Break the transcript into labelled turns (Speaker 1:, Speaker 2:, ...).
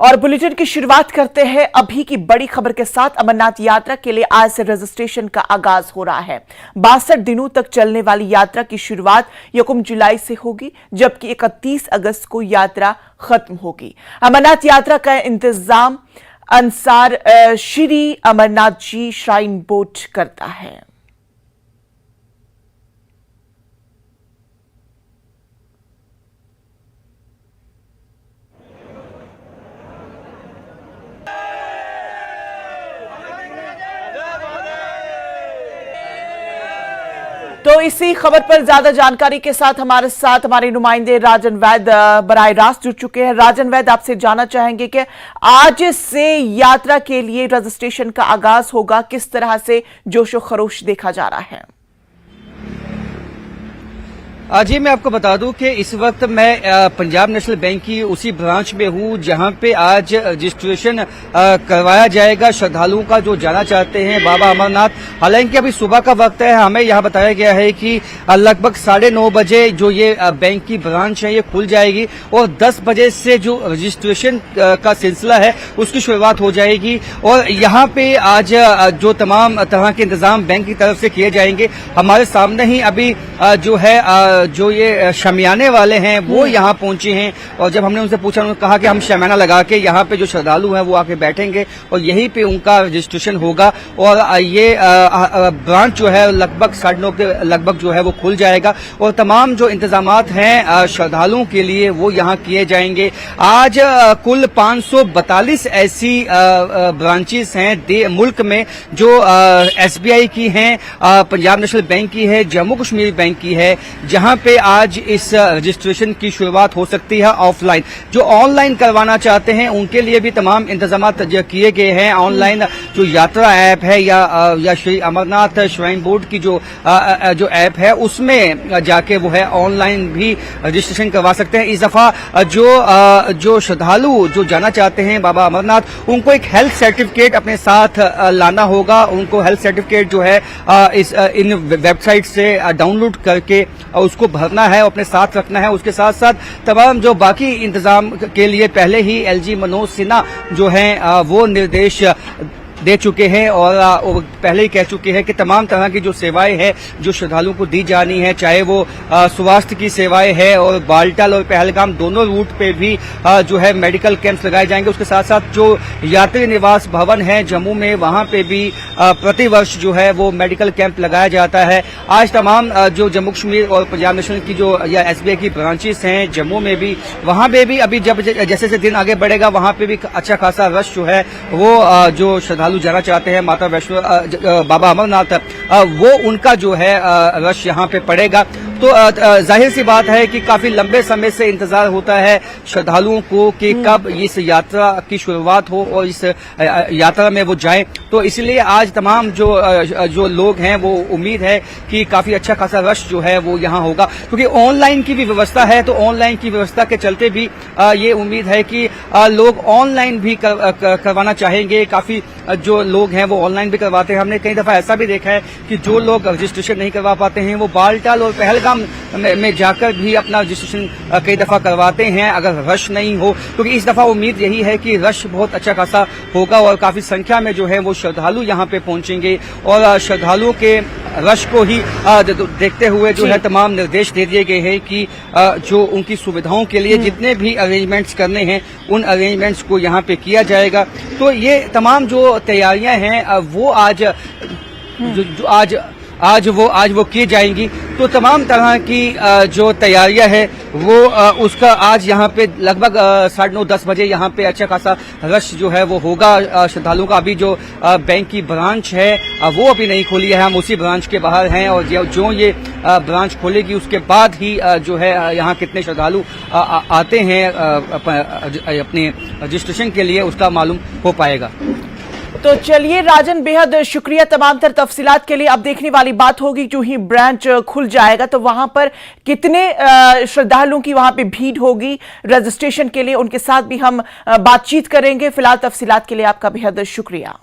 Speaker 1: और बुलेटिन की शुरुआत करते हैं अभी की बड़ी खबर के साथ। अमरनाथ यात्रा के लिए आज से रजिस्ट्रेशन का आगाज हो रहा है। 62 दिनों तक चलने वाली यात्रा की शुरुआत 1 जुलाई से होगी, जबकि 31 अगस्त को यात्रा खत्म होगी। अमरनाथ यात्रा का इंतजाम अंसार श्री अमरनाथ जी श्राइन बोर्ड करता है। तो इसी खबर पर ज्यादा जानकारी के साथ हमारे नुमाइंदे राजन वैद बराह रास्त जुड़ चुके हैं। राजन वैद, आपसे जानना चाहेंगे कि आज से यात्रा के लिए रजिस्ट्रेशन का आगाज होगा, किस तरह से जोशो खरोश देखा जा रहा है?
Speaker 2: जी, मैं आपको बता दूं कि इस वक्त मैं पंजाब नेशनल बैंक की उसी ब्रांच में हूं जहां पे आज रजिस्ट्रेशन करवाया जाएगा श्रद्धालुओं का जो जाना चाहते हैं बाबा अमरनाथ। हालांकि अभी सुबह का वक्त है, हमें यहां बताया गया है कि लगभग 9:30 बजे जो ये बैंक की ब्रांच है ये खुल जाएगी और 10 बजे से जो रजिस्ट्रेशन का सिलसिला है उसकी शुरुआत हो जाएगी। और यहाँ पे आज जो तमाम तरह के इंतजाम बैंक की तरफ से किए जाएंगे। हमारे सामने ही अभी जो है जो ये शमियाने वाले हैं वो यहाँ पहुंचे हैं और जब हमने उनसे पूछा, उन्होंने कहा कि हम शमियाना लगा के यहाँ पे जो श्रद्धालु हैं वो आके बैठेंगे और यहीं पे उनका रजिस्ट्रेशन होगा। और ये ब्रांच जो है लगभग 9:30 के लगभग जो है वो खुल जाएगा और तमाम जो इंतजामात हैं श्रद्धालुओं के लिए वो यहाँ किए जाएंगे। आज कुल 542 ऐसी ब्रांचेस हैं मुल्क में जो SBI की हैं, पंजाब नेशनल बैंक की है, जम्मू कश्मीर बैंक की है, जहां पे आज इस रजिस्ट्रेशन की शुरुआत हो सकती है ऑफलाइन। जो ऑनलाइन करवाना चाहते हैं उनके लिए भी तमाम इंतजामात किए गए हैं। ऑनलाइन जो यात्रा ऐप है या श्री अमरनाथ श्राइन बोर्ड की जो ऐप है उसमें जाके वो है ऑनलाइन भी रजिस्ट्रेशन करवा सकते हैं। इस दफा जो श्रद्धालु जो जाना चाहते हैं बाबा अमरनाथ, उनको एक हेल्थ सर्टिफिकेट अपने साथ लाना होगा। उनको हेल्थ सर्टिफिकेट जो है इन वेबसाइट से डाउनलोड करके उसको भरना है, अपने साथ रखना है। उसके साथ साथ तमाम जो बाकी इंतजाम के लिए पहले ही LG मनोज सिन्हा जो हैं वो निर्देश दे चुके हैं और पहले ही कह चुके हैं कि तमाम तरह की जो सेवाएं हैं जो श्रद्धालुओं को दी जानी है, चाहे वो स्वास्थ्य की सेवाएं हैं और बालटाल और पहलगाम दोनों रूट पे भी जो है मेडिकल कैंप्स लगाए जाएंगे। उसके साथ साथ जो यात्री निवास भवन है जम्मू में, वहां पे भी प्रतिवर्ष जो है वो मेडिकल कैंप लगाया जाता है। आज तमाम जो जम्मू कश्मीर और पंजाब नेशनल की जो या SBI की ब्रांचेस हैं जम्मू में भी, वहां पे भी अभी जब जैसे जैसे दिन आगे बढ़ेगा वहां पे भी अच्छा खासा रश जो है वो जो श्रद्धालु जाना चाहते हैं माता वैष्णो बाबा अमरनाथ, वो उनका जो है रश यहाँ पे पड़ेगा। तो जाहिर सी बात है कि काफी लंबे समय से इंतजार होता है श्रद्धालुओं को कि कब इस यात्रा की शुरुआत हो और इस यात्रा में वो जाएं। तो इसलिए आज तमाम जो लोग हैं वो उम्मीद है कि काफी अच्छा खासा रश जो है वो यहाँ होगा, क्योंकि ऑनलाइन की भी व्यवस्था है। तो ऑनलाइन की व्यवस्था के चलते भी ये उम्मीद है कि लोग ऑनलाइन भी करवाना चाहेंगे। काफी जो लोग हैं वो ऑनलाइन भी करवाते हैं। हमने कई दफा ऐसा भी देखा है कि जो लोग रजिस्ट्रेशन नहीं करवा पाते हैं वो बालटाल और पहलगाम में जाकर भी अपना रजिस्ट्रेशन कई दफा करवाते हैं अगर रश नहीं हो। क्योंकि इस दफा उम्मीद यही है कि रश बहुत अच्छा खासा होगा और काफी संख्या में जो है वो श्रद्धालु यहाँ पे पहुंचेंगे और श्रद्धालुओं के रश को ही देखते हुए जो है तमाम निर्देश दे दिए गए हैं कि जो उनकी सुविधाओं के लिए जितने भी अरेंजमेंट्स करने हैं उन अरेंजमेंट्स को यहाँ पे किया जाएगा। तो ये तमाम जो तैयारियां हैं वो आज वो की जाएंगी। तो तमाम तरह की जो तैयारियां है वो उसका आज यहाँ पे लगभग 9:30-10 बजे यहाँ पे अच्छा खासा रश जो है वो होगा श्रद्धालुओं का। अभी जो बैंक की ब्रांच है वो अभी नहीं खुली है, हम उसी ब्रांच के बाहर हैं और जो ये ब्रांच खोलेगी उसके बाद ही जो है यहाँ कितने श्रद्धालु आते हैं अपने रजिस्ट्रेशन के लिए उसका मालूम हो पाएगा।
Speaker 1: तो चलिए राजन, बेहद शुक्रिया तमाम तर तफसीलात के लिए। अब देखने वाली बात होगी जो ही ब्रांच खुल जाएगा तो वहां पर कितने श्रद्धालुओं की वहां पे भीड़ होगी रजिस्ट्रेशन के लिए, उनके साथ भी हम बातचीत करेंगे। फिलहाल तफसीलात के लिए आपका बेहद शुक्रिया।